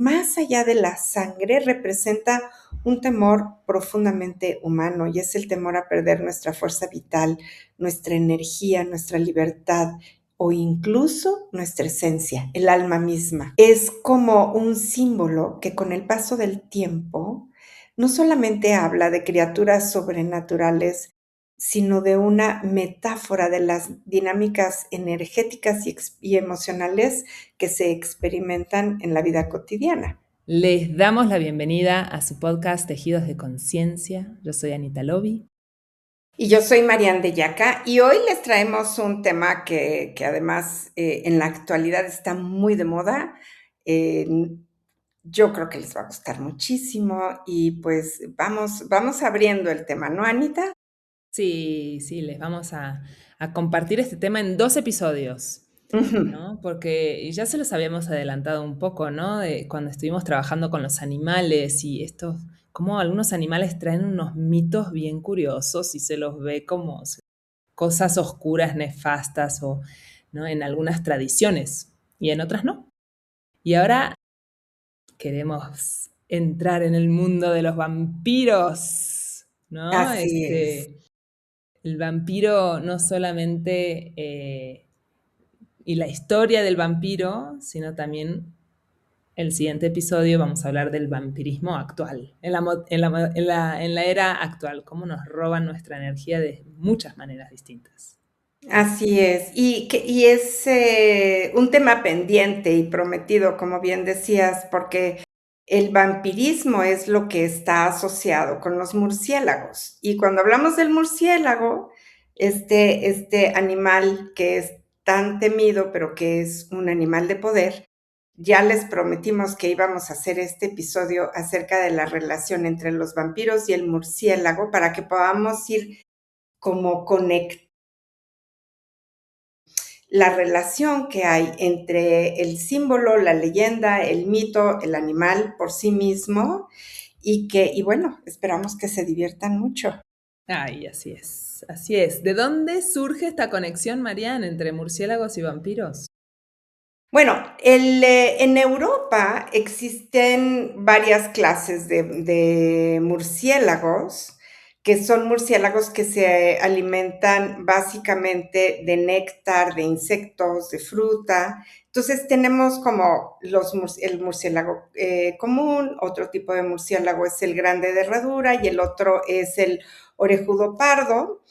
más allá de la sangre, representa un temor profundamente humano y es el temor a perder nuestra fuerza vital, nuestra energía, nuestra libertad o incluso nuestra esencia, el alma misma. Es como un símbolo que con el paso del tiempo no solamente habla de criaturas sobrenaturales, sino de una metáfora de las dinámicas energéticas y emocionales que se experimentan en la vida cotidiana. Les damos la bienvenida a su podcast Tejidos de Conciencia. Yo soy Anita Lobi. Y yo soy Marian de Yaca y hoy les traemos un tema que además en la actualidad está muy de moda. Eh, yo creo que les va a gustar muchísimo y pues vamos abriendo el tema, ¿no, Anita? Sí, les vamos a compartir este tema en 2 episodios, Ujú. ¿no? Porque ya se los habíamos adelantado un poco, ¿no? De cuando estuvimos trabajando con los animales y estos, como algunos animales traen unos mitos bien curiosos y se los ve como cosas oscuras, nefastas o, ¿no? En algunas tradiciones y en otras no. Y ahora queremos entrar en el mundo de los vampiros, ¿no? Así es. El vampiro no solamente, y la historia del vampiro, sino también el siguiente episodio vamos a hablar del vampirismo actual, en la era actual, cómo nos roban nuestra energía de muchas maneras distintas. Así es, y es un tema pendiente y prometido, como bien decías, porque el vampirismo es lo que está asociado con los murciélagos. Y cuando hablamos del murciélago, este animal que es tan temido, pero que es un animal de poder, ya les prometimos que íbamos a hacer este episodio acerca de la relación entre los vampiros y el murciélago para que podamos ir como conectando la relación que hay entre el símbolo, la leyenda, el mito, el animal por sí mismo y bueno, esperamos que se diviertan mucho. Ay, así es, así es. ¿De dónde surge esta conexión, Marianne, entre murciélagos y vampiros? Bueno, en Europa existen varias clases de murciélagos, que son murciélagos que se alimentan básicamente de néctar, de insectos, de fruta. Entonces tenemos como el murciélago común, otro tipo de murciélago es el grande de herradura y el otro es el orejudo pardo,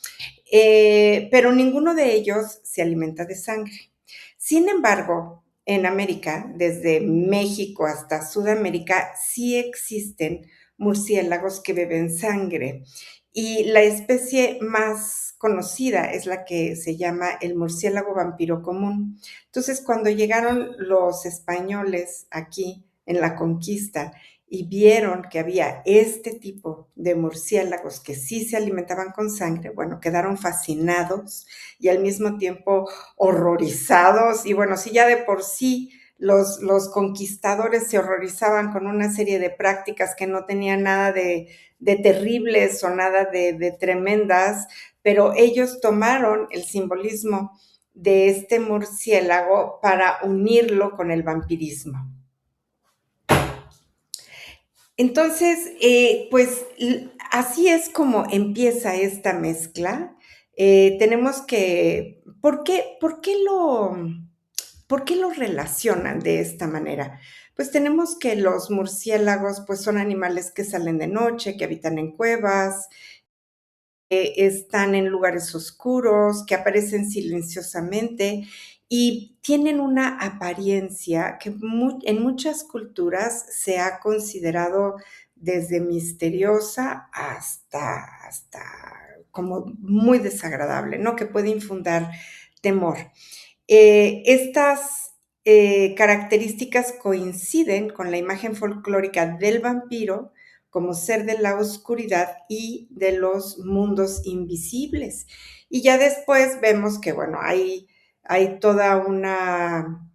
pero ninguno de ellos se alimenta de sangre. Sin embargo, en América, desde México hasta Sudamérica, sí existen murciélagos que beben sangre. Y la especie más conocida es la que se llama el murciélago vampiro común. Entonces, cuando llegaron los españoles aquí en la conquista y vieron que había este tipo de murciélagos que sí se alimentaban con sangre, bueno, quedaron fascinados y al mismo tiempo horrorizados. Y bueno, si ya de por sí los conquistadores se horrorizaban con una serie de prácticas que no tenían nada de terribles o nada de tremendas, pero ellos tomaron el simbolismo de este murciélago para unirlo con el vampirismo. Entonces, pues así es como empieza esta mezcla. Tenemos que, ¿por qué lo relacionan de esta manera? Pues tenemos que los murciélagos pues son animales que salen de noche, que habitan en cuevas, están en lugares oscuros, que aparecen silenciosamente y tienen una apariencia que en muchas culturas se ha considerado desde misteriosa hasta como muy desagradable, ¿no? Que puede infundar temor. Estas características coinciden con la imagen folclórica del vampiro como ser de la oscuridad y de los mundos invisibles. Y ya después vemos que, bueno, hay toda una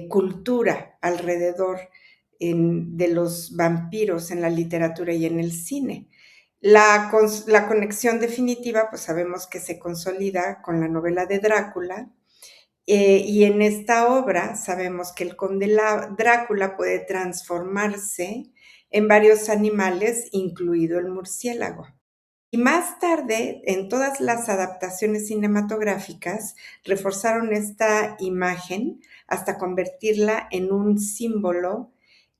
cultura alrededor de los vampiros en la literatura y en el cine. La conexión definitiva, pues sabemos que se consolida con la novela de Drácula, Y en esta obra sabemos que el conde Drácula puede transformarse en varios animales, incluido el murciélago. Y más tarde, en todas las adaptaciones cinematográficas, reforzaron esta imagen hasta convertirla en un símbolo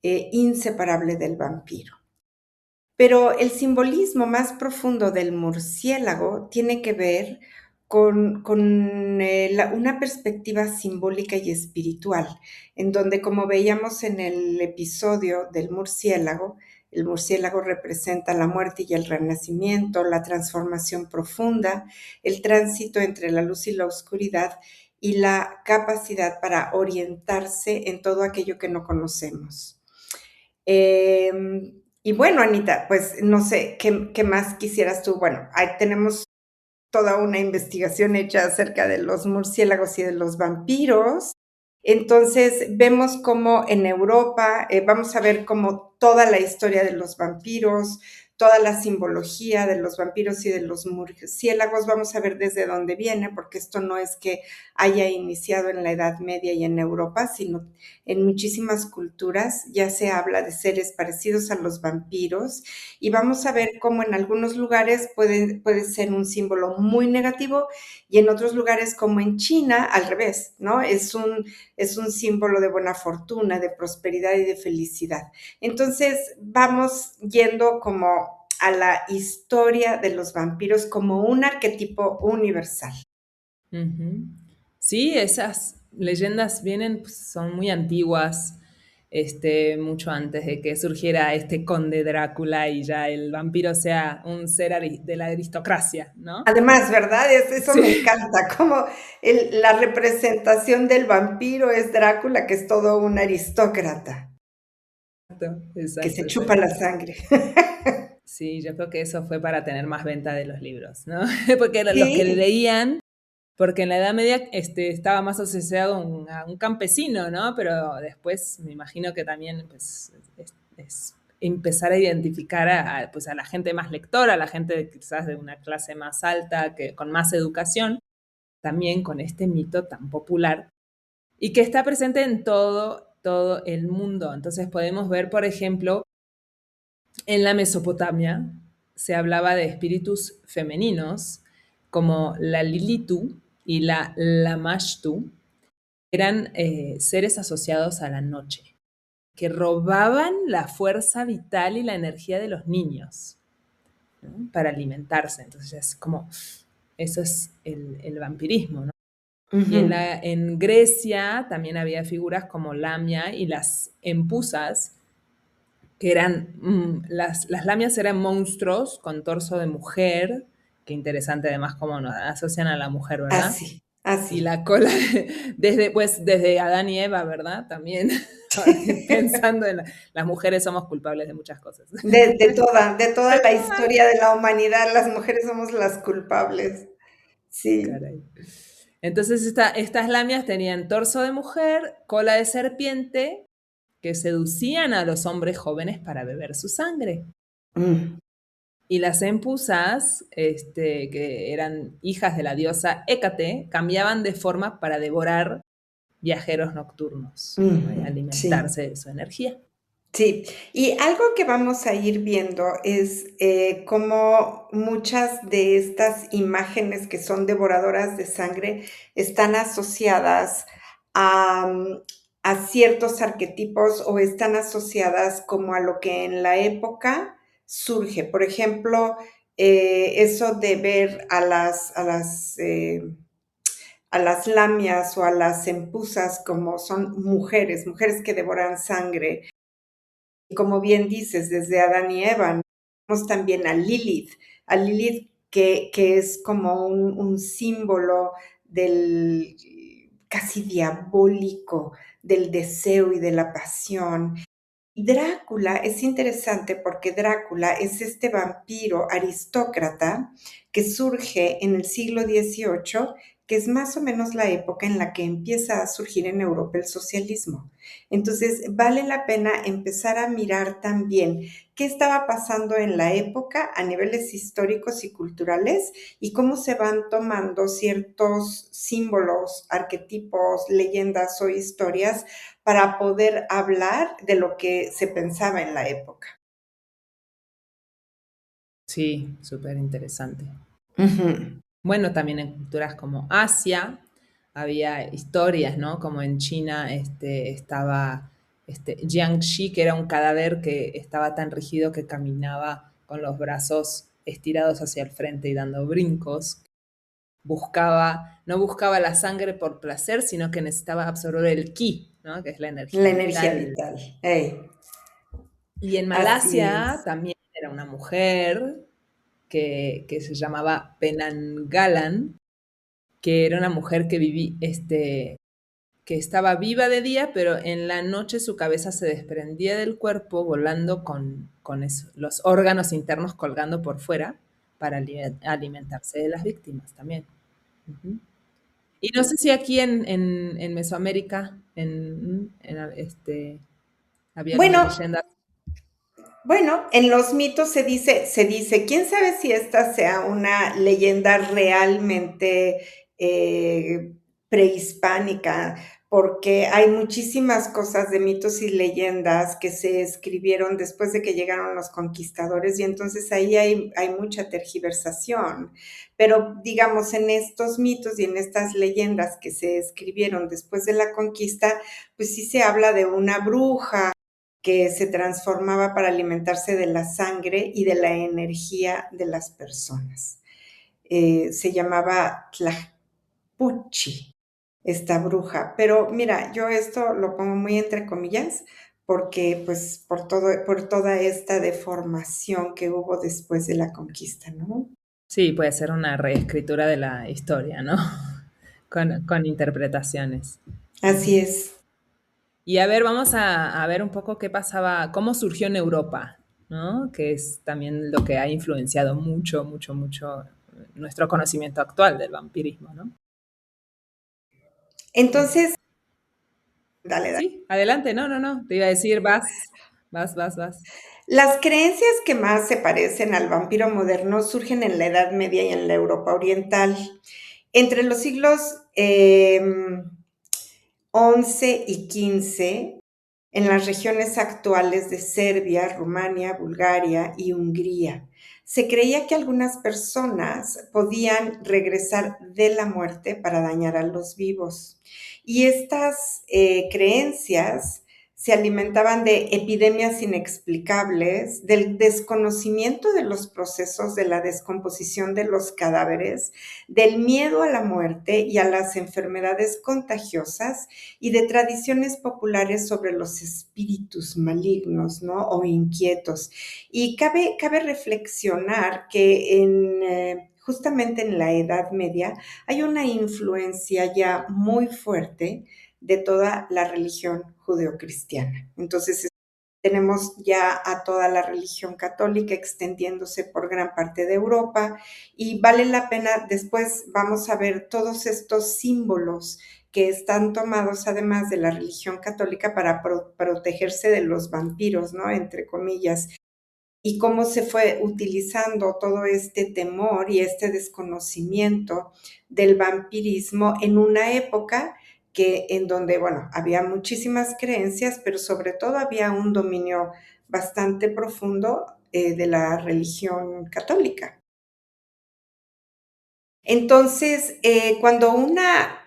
inseparable del vampiro. Pero el simbolismo más profundo del murciélago tiene que ver con una perspectiva simbólica y espiritual, en donde, como veíamos en el episodio del murciélago, el murciélago representa la muerte y el renacimiento, la transformación profunda, el tránsito entre la luz y la oscuridad y la capacidad para orientarse en todo aquello que no conocemos. Y bueno, Anita, pues no sé, ¿qué más quisieras tú? Bueno, ahí tenemos toda una investigación hecha acerca de los murciélagos y de los vampiros. Entonces, vemos cómo en Europa, vamos a ver cómo toda la historia de los vampiros, toda la simbología de los vampiros y de los murciélagos, vamos a ver desde dónde viene, porque esto no es que haya iniciado en la Edad Media y en Europa, sino en muchísimas culturas ya se habla de seres parecidos a los vampiros, y vamos a ver cómo en algunos lugares puede ser un símbolo muy negativo y en otros lugares como en China, al revés, ¿no? Es un símbolo de buena fortuna, de prosperidad y de felicidad. Entonces vamos yendo como a la historia de los vampiros como un arquetipo universal. Ujú. Sí, esas leyendas vienen, pues, son muy antiguas, mucho antes de que surgiera este conde Drácula y ya el vampiro sea un ser de la aristocracia, ¿no? Además, ¿verdad? Eso me Sí, encanta, como la representación del vampiro es Drácula, que es todo un aristócrata, que exacto, se chupa exacto. la sangre. Sí, yo creo que eso fue para tener más venta de los libros, ¿no? Porque los que Sí, leían, porque en la Edad Media estaba más asociado a un campesino, ¿no? Pero después me imagino que también pues, es empezar a identificar pues, a la gente más lectora, a la gente quizás de una clase más alta, que, con más educación, también con este mito tan popular y que está presente en todo el mundo. Entonces podemos ver, por ejemplo, en la Mesopotamia se hablaba de espíritus femeninos como la Lilitu y la Lamashtu, eran seres asociados a la noche, que robaban la fuerza vital y la energía de los niños, ¿no? Para alimentarse. Entonces es como, eso es el vampirismo, ¿no? Y ujú, en Grecia también había figuras como Lamia y las empusas, que eran, las lamias eran monstruos con torso de mujer, qué interesante además cómo nos asocian a la mujer, ¿verdad? así, Y así. la cola, desde Adán y Eva, ¿verdad? También, pensando en las mujeres somos culpables de muchas cosas. De toda la historia de la humanidad, las mujeres somos las culpables. Sí. Caray. Entonces estas lamias tenían torso de mujer, cola de serpiente, que seducían a los hombres jóvenes para beber su sangre. Mm, Y las empusas, que eran hijas de la diosa Hécate, cambiaban de forma para devorar viajeros nocturnos, ¿no? Y sí. alimentarse de su energía. Sí, y algo que vamos a ir viendo es cómo muchas de estas imágenes que son devoradoras de sangre están asociadas a, a ciertos arquetipos o están asociadas como a lo que en la época surge. Por ejemplo, eso de ver a las lamias o a las empusas como son mujeres, mujeres que devoran sangre y como bien dices, desde Adán y Eva, ¿no? Tenemos también a Lilith que es como un símbolo del casi diabólico, del deseo y de la pasión. Drácula es interesante porque Drácula es este vampiro aristócrata que surge en el siglo XVIII, que es más o menos la época en la que empieza a surgir en Europa el socialismo. Entonces, vale la pena empezar a mirar también qué estaba pasando en la época a niveles históricos y culturales y cómo se van tomando ciertos símbolos, arquetipos, leyendas o historias para poder hablar de lo que se pensaba en la época. Sí, súper interesante. Ujú. Bueno, también en culturas como Asia había historias, ¿no? Como en China estaba Jiangxi, que era un cadáver que estaba tan rígido que caminaba con los brazos estirados hacia el frente y dando brincos. No buscaba la sangre por placer, sino que necesitaba absorber el ki, ¿no? Que es la La energía energía vital. vital. Ey, Y en así Malasia es. también era una mujer que se llamaba Penanggalan, que era una mujer que estaba viva de día, pero en la noche su cabeza se desprendía del cuerpo volando con los órganos internos colgando por fuera para alimentarse de las víctimas también. Ujú. Y no sé si aquí en Mesoamérica había alguna Bueno, leyenda. bueno, en los mitos se dice, quién sabe si esta sea una leyenda realmente prehispánica, porque hay muchísimas cosas de mitos y leyendas que se escribieron después de que llegaron los conquistadores y entonces ahí hay mucha tergiversación. Pero digamos, en estos mitos y en estas leyendas que se escribieron después de la conquista, pues sí se habla de una bruja que se transformaba para alimentarse de la sangre y de la energía de las personas. Se llamaba Tlapuchi, esta bruja. Pero mira, yo esto lo pongo muy entre comillas porque pues por toda esta deformación que hubo después de la conquista, ¿no? Sí, puede ser una reescritura de la historia, ¿no? Con interpretaciones. Así Ujú. es. Y a ver, vamos a ver un poco qué pasaba, cómo surgió en Europa, ¿no? Que es también lo que ha influenciado mucho, mucho, mucho nuestro conocimiento actual del vampirismo, ¿no? Es- Entonces, dale, dale. Sí, adelante, no, no, no, te iba a decir, vas. Las creencias que más se parecen al vampiro moderno surgen en la Edad Media y en la Europa Oriental. Entre los siglos 11 y 15, en las regiones actuales de Serbia, Rumania, Bulgaria y Hungría, se creía que algunas personas podían regresar de la muerte para dañar a los vivos. Y estas creencias se alimentaban de epidemias inexplicables, del desconocimiento de los procesos de la descomposición de los cadáveres, del miedo a la muerte y a las enfermedades contagiosas y de tradiciones populares sobre los espíritus malignos, ¿no? O inquietos. Y cabe reflexionar que justamente en la Edad Media hay una influencia ya muy fuerte de toda la religión judeocristiana. Entonces, tenemos ya a toda la religión católica extendiéndose por gran parte de Europa y vale la pena, después vamos a ver todos estos símbolos que están tomados además de la religión católica para protegerse de los vampiros, ¿no? Entre comillas, y cómo se fue utilizando todo este temor y este desconocimiento del vampirismo en una época en donde, bueno, había muchísimas creencias, pero sobre todo había un dominio bastante profundo de la religión católica. Entonces, cuando una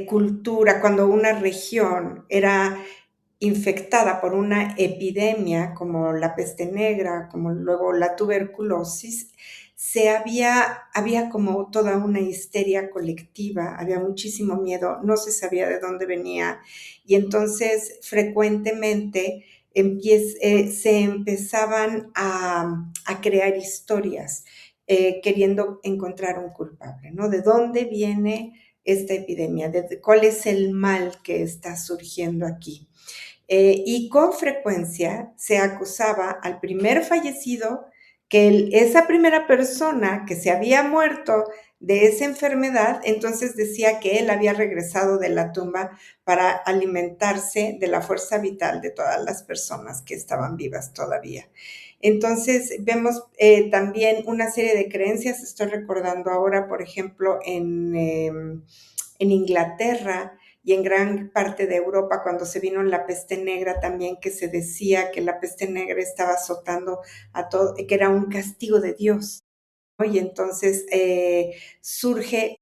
cultura, cuando una región era infectada por una epidemia como la peste negra, como luego la tuberculosis, había como toda una histeria colectiva, había muchísimo miedo, no se sabía de dónde venía y entonces frecuentemente se empezaban a crear historias queriendo encontrar un culpable, ¿no? ¿De dónde viene esta epidemia? ¿Cuál es el mal que está surgiendo aquí? Y con frecuencia se acusaba al primer fallecido que esa primera persona que se había muerto de esa enfermedad, entonces decía que él había regresado de la tumba para alimentarse de la fuerza vital de todas las personas que estaban vivas todavía. Entonces vemos también una serie de creencias, estoy recordando ahora, por ejemplo, en Inglaterra y en gran parte de Europa, cuando se vino la peste negra también, que se decía que la peste negra estaba azotando a todo, que era un castigo de Dios, ¿no? Y entonces surge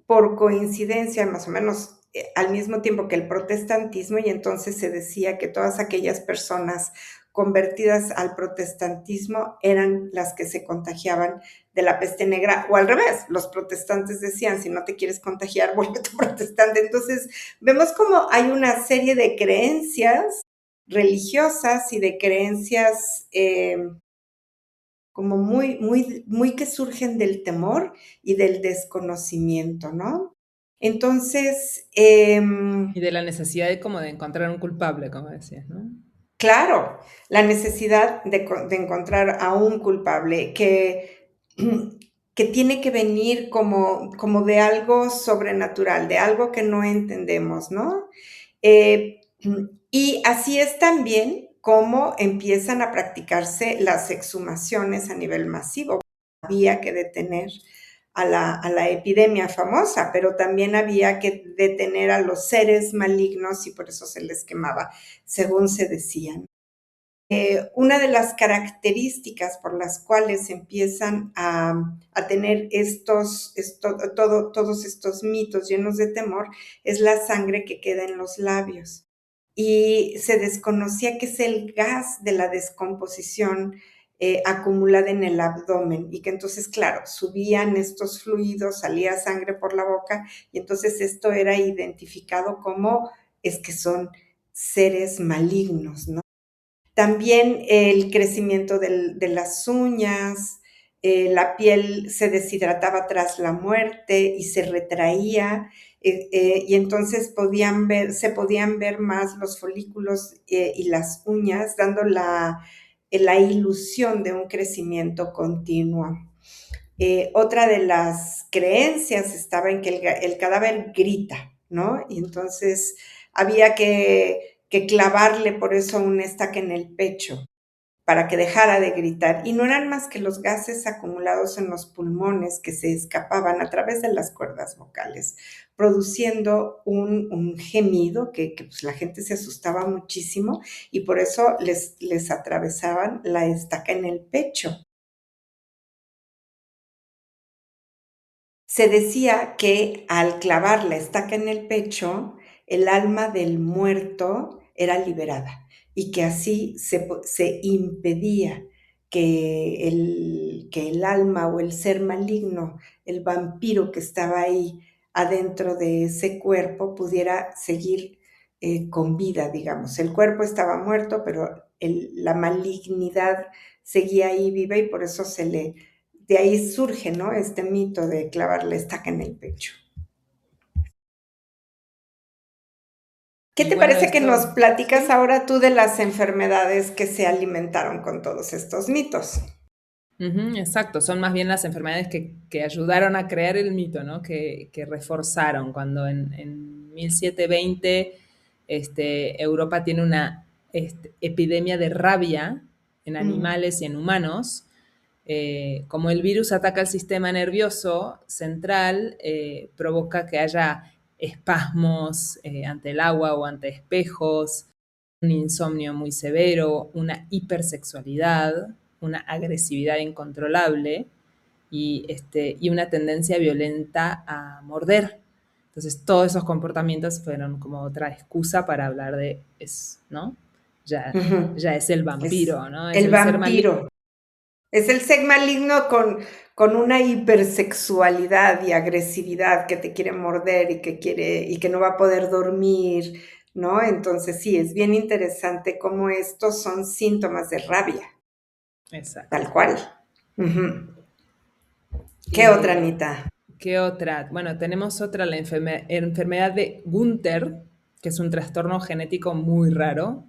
por coincidencia, más o menos al mismo tiempo que el protestantismo, y entonces se decía que todas aquellas personas convertidas al protestantismo eran las que se contagiaban de la peste negra, o al revés, los protestantes decían, si no te quieres contagiar, vuélvete protestante. Entonces, vemos como hay una serie de creencias religiosas y de creencias como muy que surgen del temor y del desconocimiento, ¿no? Entonces, Y de la necesidad de como de encontrar un culpable, como decías, ¿no? claro, la necesidad de encontrar a un culpable que tiene que venir como de algo sobrenatural, de algo que no entendemos, ¿no? Eh, y así es también como empiezan a practicarse las exhumaciones a nivel masivo. Había que detener a la epidemia famosa, pero también había que detener a los seres malignos y por eso se les quemaba, según se decían. Una de las características por las cuales empiezan a tener todos estos mitos llenos de temor es la sangre que queda en los labios. Y se desconocía que es el gas de la descomposición acumulada en el abdomen y que entonces, claro, subían estos fluidos, salía sangre por la boca y entonces esto era identificado como es que son seres malignos, ¿no? También el crecimiento de las uñas, la piel se deshidrataba tras la muerte y se retraía, y entonces se podían ver más los folículos y las uñas, dando la ilusión de un crecimiento continuo. Otra de las creencias estaba en que el cadáver grita, ¿no? Y entonces había que clavarle por eso una estaca en el pecho para que dejara de gritar. Y no eran más que los gases acumulados en los pulmones que se escapaban a través de las cuerdas vocales, produciendo un gemido que pues, la gente se asustaba muchísimo y por eso les atravesaban la estaca en el pecho. Se decía que al clavar la estaca en el pecho, el alma del muerto era liberada y que así se impedía que el alma o el ser maligno, el vampiro que estaba ahí adentro de ese cuerpo, pudiera seguir con vida, digamos. El cuerpo estaba muerto, pero la malignidad seguía ahí viva y por eso de ahí surge, ¿no? Este mito de clavar la estaca en el pecho. ¿Qué Y te bueno, parece que nos esto, platicas sí. ahora tú de las enfermedades que se alimentaron con todos estos mitos? Ujú, exacto, son más bien las enfermedades que ayudaron a crear el mito, ¿no? Que reforzaron cuando en 1720 Europa tiene una epidemia de rabia en Mm, animales y en humanos. Como el virus ataca el sistema nervioso central, provoca que haya espasmos ante el agua o ante espejos, un insomnio muy severo, una hipersexualidad, una agresividad incontrolable y una tendencia violenta a morder. Entonces, todos esos comportamientos fueron como otra excusa para hablar de eso, ¿no? Ya, ujú. ya es el Es vampiro, ¿no? Es el el ser maligno. vampiro. Es el ser maligno con una hipersexualidad y agresividad que te quiere morder y que no va a poder dormir, ¿no? Entonces sí, es bien interesante cómo estos son síntomas de rabia, Exacto. tal cual. Ujú. ¿Qué otra, Eh, Anita? ¿Qué otra? Bueno, tenemos otra, la enfermedad de Gunther, que es un trastorno genético muy raro,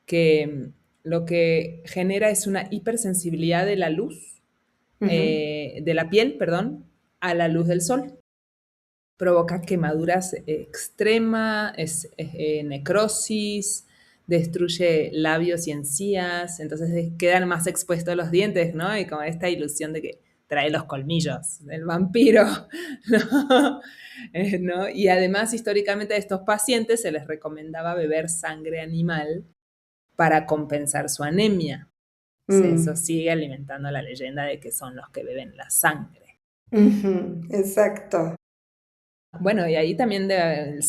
que lo que genera es una hipersensibilidad de la luz, Ujú. de la piel, perdón, a la luz del sol. Provoca quemaduras extremas, necrosis, destruye labios y encías, entonces quedan más expuestos los dientes, ¿no? Y como esta ilusión de que trae los colmillos del vampiro, ¿no? ¿No? Y además, históricamente a estos pacientes se les recomendaba beber sangre animal para compensar su anemia. Eso Mm, sigue alimentando la leyenda de que son los que beben la sangre. ujú, exacto. Bueno, y ahí también el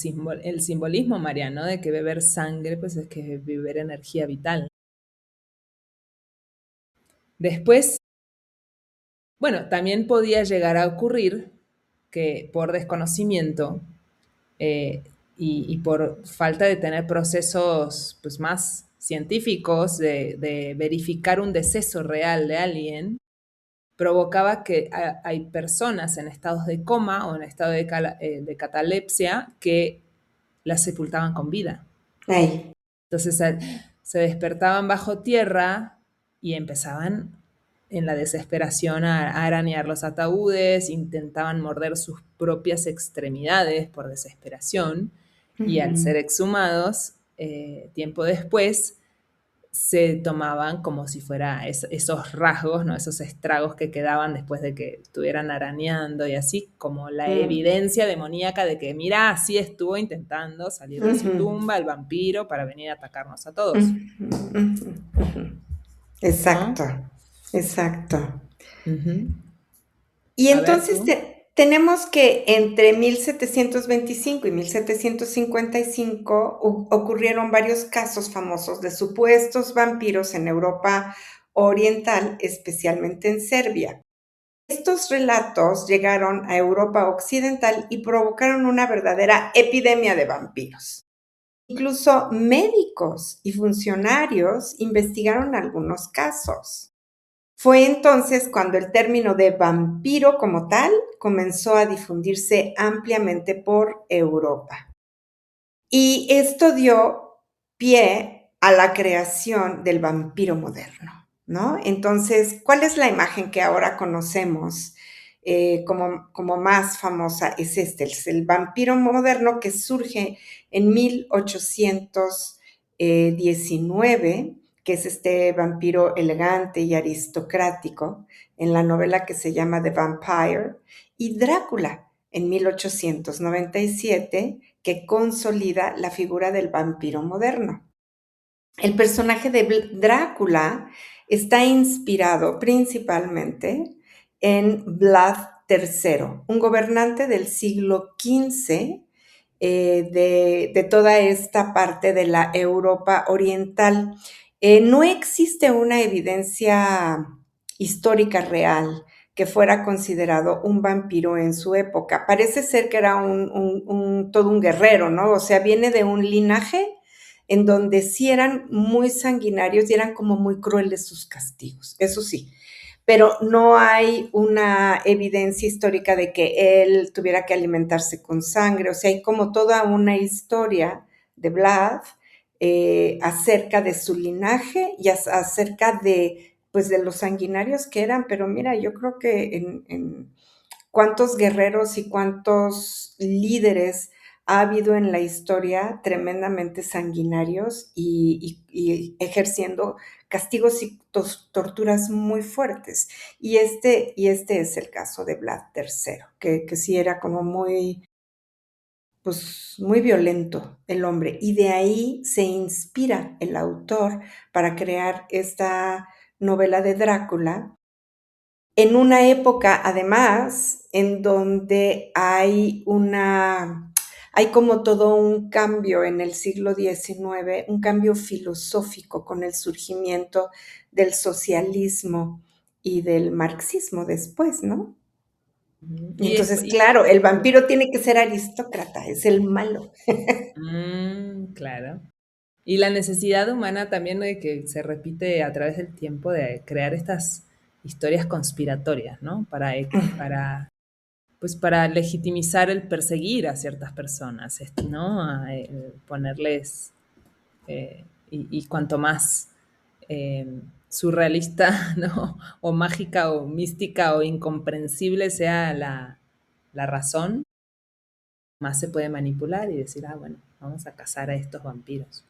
simbolismo, Mariano, de que beber sangre, pues es que beber energía vital. Después, bueno, también podía llegar a ocurrir que por desconocimiento eh, y por falta de tener procesos pues, más científicos de verificar un deceso real de alguien, provocaba que hay personas en estados de coma o en estado de catalepsia que las sepultaban con vida. Ay. Entonces se despertaban bajo tierra y empezaban en la desesperación a arañar los ataúdes, intentaban morder sus propias extremidades por desesperación y al Ujú, ser exhumados, tiempo después, se tomaban como si fuera esos rasgos, ¿no? Esos estragos que quedaban después de que estuvieran arañando y así, como la mm, evidencia demoníaca de que, mira, así estuvo intentando salir de su ujú, tumba el vampiro para venir a atacarnos a todos, ujú, ujú, ujú. ¿no? Exacto, exacto. Ujú. Y A ver entonces tú. tenemos que entre 1725 y 1755 ocurrieron varios casos famosos de supuestos vampiros en Europa Oriental, especialmente en Serbia. Estos relatos llegaron a Europa Occidental y provocaron una verdadera epidemia de vampiros. Incluso médicos y funcionarios investigaron algunos casos. Fue entonces cuando el término de vampiro como tal comenzó a difundirse ampliamente por Europa. Y esto dio pie a la creación del vampiro moderno, ¿no? Entonces, ¿cuál es la imagen que ahora conocemos como más famosa? Es el vampiro moderno que surge en 1819, que es este vampiro elegante y aristocrático, en la novela que se llama The Vampire, y Drácula en 1897, que consolida la figura del vampiro moderno. El personaje de Drácula está inspirado principalmente en Vlad III, un gobernante del siglo XV de toda esta parte de la Europa oriental. No existe una evidencia histórica real que fuera considerado un vampiro en su época. Parece ser que era todo un guerrero, ¿no? O sea, viene de un linaje en donde sí eran muy sanguinarios y eran como muy crueles sus castigos, eso sí, pero no hay una evidencia histórica de que él tuviera que alimentarse con sangre, o sea, hay como toda una historia de Vlad acerca de su linaje y acerca de, pues, de los sanguinarios que eran, pero mira, yo creo que en cuántos guerreros y cuántos líderes ha habido en la historia tremendamente sanguinarios y ejerciendo castigos y torturas muy fuertes. Y este es el caso de Vlad III, que sí era como muy, pues, muy violento el hombre. Y de ahí se inspira el autor para crear esta novela de Drácula, en una época, además, en donde hay como todo un cambio en el siglo XIX, un cambio filosófico con el surgimiento del socialismo y del marxismo después, ¿no? Y Y, entonces, y- claro, el vampiro tiene que ser aristócrata, es el malo. claro. Y la necesidad humana también de que se repite a través del tiempo de crear estas historias conspiratorias, ¿no? Pues para legitimizar el perseguir a ciertas personas, ¿no? Ponerles, y cuanto más surrealista, ¿no? O mágica o mística o incomprensible sea la razón, más se puede manipular y decir, ah, bueno, vamos a cazar a estos vampiros.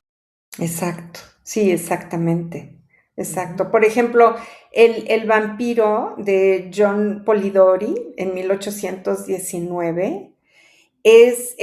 Exacto, sí, exactamente, Ujú. exacto. Por ejemplo, el vampiro de John Polidori en 1819 es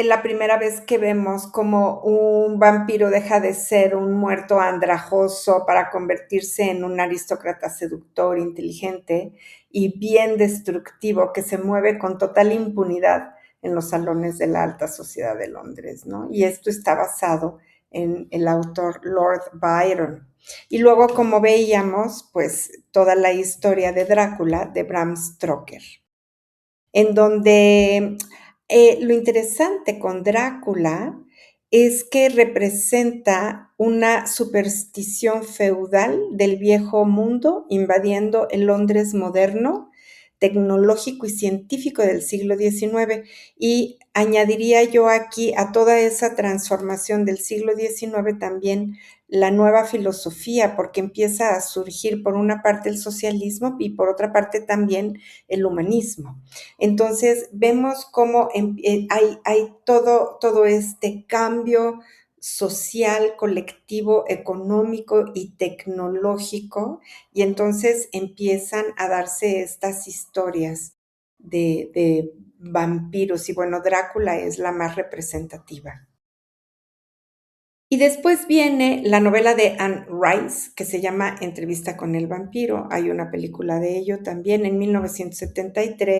la primera vez que vemos como un vampiro deja de ser un muerto andrajoso para convertirse en un aristócrata seductor, inteligente y bien destructivo que se mueve con total impunidad en los salones de la alta sociedad de Londres, ¿no? Y esto está basado en el autor Lord Byron. Y luego, como veíamos, pues toda la historia de Drácula de Bram Stoker, en donde lo interesante con Drácula es que representa una superstición feudal del viejo mundo invadiendo el Londres moderno, tecnológico y científico del siglo XIX. Y añadiría yo aquí a toda esa transformación del siglo XIX también la nueva filosofía, porque empieza a surgir por una parte el socialismo y por otra parte también el humanismo. Entonces, vemos cómo hay todo este cambio social, colectivo, económico y tecnológico, y entonces empiezan a darse estas historias de vampiros, y bueno, Drácula es la más representativa. Y después viene la novela de Anne Rice, que se llama Entrevista con el vampiro. Hay una película de ello también en 1973.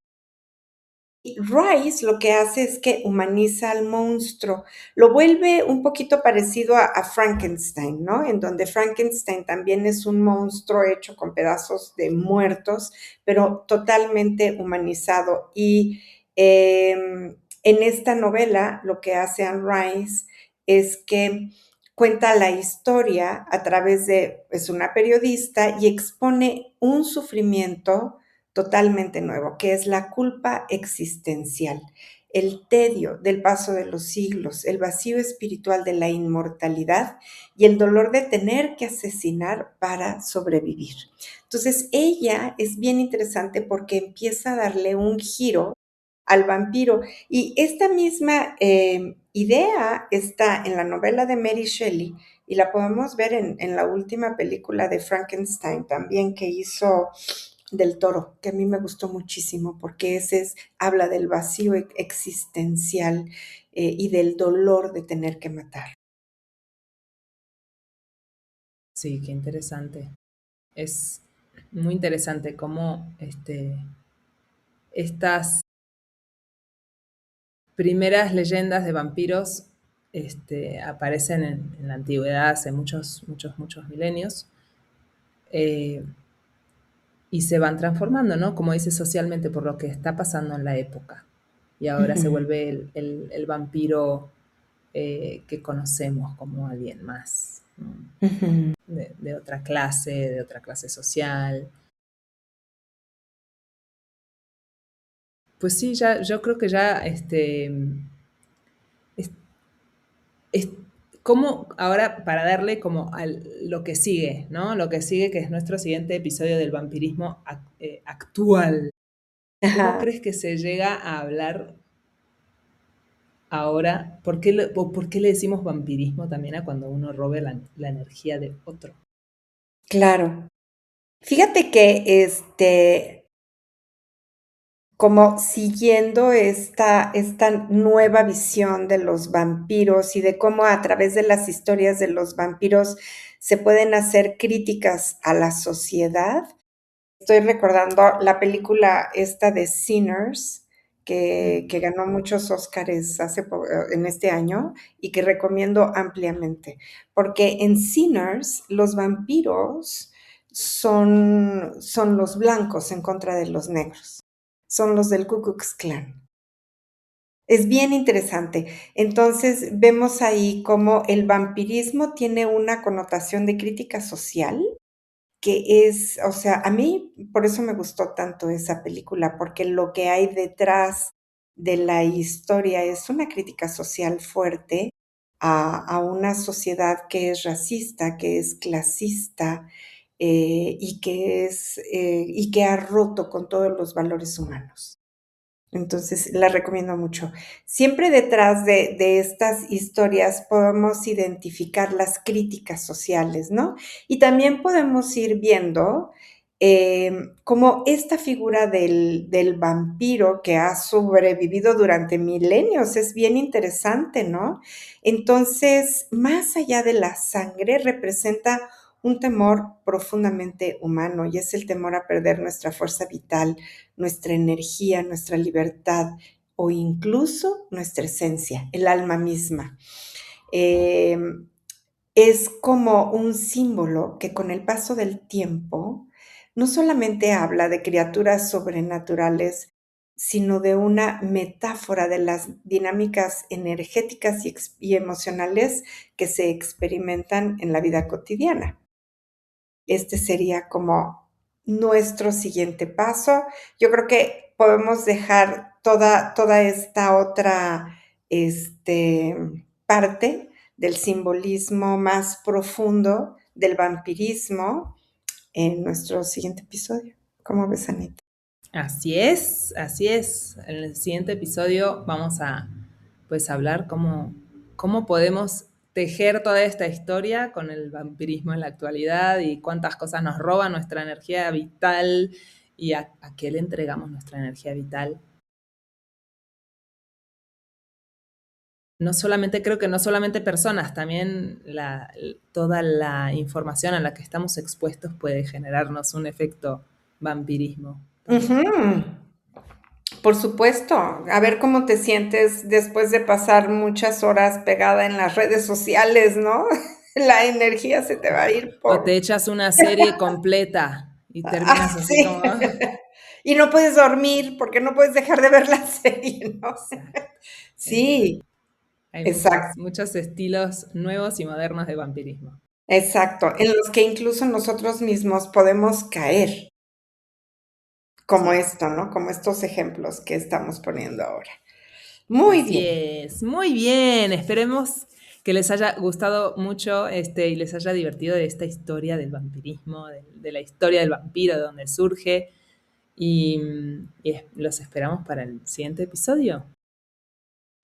Y Rice lo que hace es que humaniza al monstruo, lo vuelve un poquito parecido a Frankenstein, ¿no? En donde Frankenstein también es un monstruo hecho con pedazos de muertos, pero totalmente humanizado. Y en esta novela lo que hace Anne Rice es que cuenta la historia a través de, es una periodista y expone un sufrimiento totalmente nuevo, que es la culpa existencial, el tedio del paso de los siglos, el vacío espiritual de la inmortalidad y el dolor de tener que asesinar para sobrevivir. Entonces, ella es bien interesante porque empieza a darle un giro al vampiro. Y esta misma idea está en la novela de Mary Shelley y la podemos ver en la última película de Frankenstein también que hizo del Toro, que a mí me gustó muchísimo porque habla del vacío existencial y del dolor de tener que matar. Sí, qué interesante. Es muy interesante cómo estas primeras leyendas de vampiros aparecen en la antigüedad hace muchos, muchos, muchos milenios eh, y se van transformando, ¿no? Como dice socialmente, por lo que está pasando en la época. Y ahora se Ujú, vuelve el vampiro que conocemos como alguien más, ¿no? ujú. De otra clase social. Pues sí, ya, yo creo que ya es, es como ahora para darle como a lo que sigue, ¿no? Lo que sigue, que es nuestro siguiente episodio del vampirismo actual. ¿Cómo Ajá. crees que se llega a hablar ahora? ¿Por qué le decimos vampirismo también a cuando uno robe la energía de otro? Claro. Fíjate que como siguiendo esta nueva visión de los vampiros y de cómo a través de las historias de los vampiros se pueden hacer críticas a la sociedad. Estoy recordando la película esta de Sinners, Mm. que ganó muchos Óscares en este año y que recomiendo ampliamente, porque en Sinners los vampiros son los blancos en contra de los negros, son los del Ku Klux Klan. Es bien interesante. Entonces, vemos ahí cómo el vampirismo tiene una connotación de crítica social que es, o sea, a mí por eso me gustó tanto esa película, porque lo que hay detrás de la historia es una crítica social fuerte a una sociedad que es racista, que es clasista, y que ha roto con todos los valores humanos. Entonces, la recomiendo mucho. Siempre detrás de estas historias podemos identificar las críticas sociales, ¿no? Y también podemos ir viendo cómo esta figura del vampiro que ha sobrevivido durante milenios es bien interesante, ¿no? Entonces, más allá de la sangre, representa un temor profundamente humano y es el temor a perder nuestra fuerza vital, nuestra energía, nuestra libertad o incluso nuestra esencia, el alma misma. Eh, es como un símbolo que con el paso del tiempo no solamente habla de criaturas sobrenaturales, sino de una metáfora de las dinámicas energéticas y emocionales que se experimentan en la vida cotidiana. Este sería como nuestro siguiente paso. Yo creo que podemos dejar toda esta otra parte del simbolismo más profundo del vampirismo en nuestro siguiente episodio. ¿Cómo ves, Anita? Así es, así es. En el siguiente episodio vamos a pues hablar cómo podemos tejer toda esta historia con el vampirismo en la actualidad y cuántas cosas nos roban nuestra energía vital y a qué le entregamos nuestra energía vital. No solamente, creo que no solamente personas, también toda la información a la que estamos expuestos puede generarnos un efecto vampirismo también. Ujú. Por supuesto, a ver cómo te sientes después de pasar muchas horas pegada en las redes sociales, ¿no? La energía se te va a ir O te por... echas una serie completa y Ah, terminas así sí. como... Y no puedes dormir porque no puedes dejar de ver la serie, ¿no? Exacto, Sí, exacto. Hay exacto, muchos estilos nuevos y modernos de vampirismo. exacto, en los que incluso nosotros mismos podemos caer, como Sí, esto, ¿no? Como estos ejemplos que estamos poniendo ahora. Muy así bien, es. Muy bien. Esperemos que les haya gustado mucho y les haya divertido de esta historia del vampirismo, de la historia del vampiro, de donde surge. Y los esperamos para el siguiente episodio.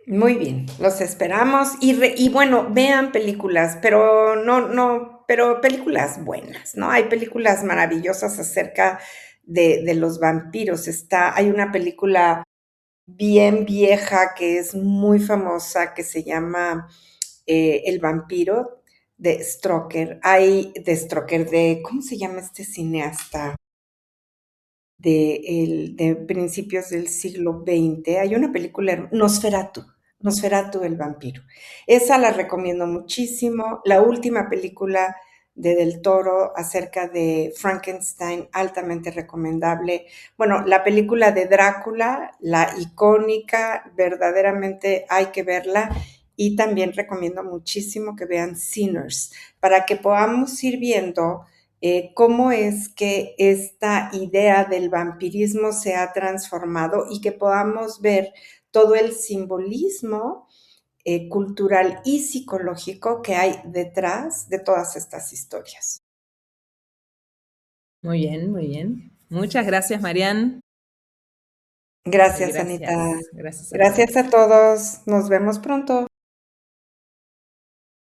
muy bien, los esperamos y bueno, vean películas, pero pero películas buenas, ¿no? Hay películas maravillosas acerca de los vampiros. Hay una película bien vieja que es muy famosa que se llama El vampiro de Stroker. ¿Cómo se llama este cineasta? De principios del siglo XX. Hay una película, Nosferatu el vampiro. Esa la recomiendo muchísimo. La última película de Del Toro acerca de Frankenstein, altamente recomendable. Bueno, la película de Drácula, la icónica, verdaderamente hay que verla. Y también recomiendo muchísimo que vean Sinners, para que podamos ir viendo cómo es que esta idea del vampirismo se ha transformado y que podamos ver todo el simbolismo cultural y psicológico que hay detrás de todas estas historias. Muy bien, muy bien. Muchas gracias, Marian. Y Gracias, Anita. gracias a Gracias todos. a todos. Nos vemos pronto.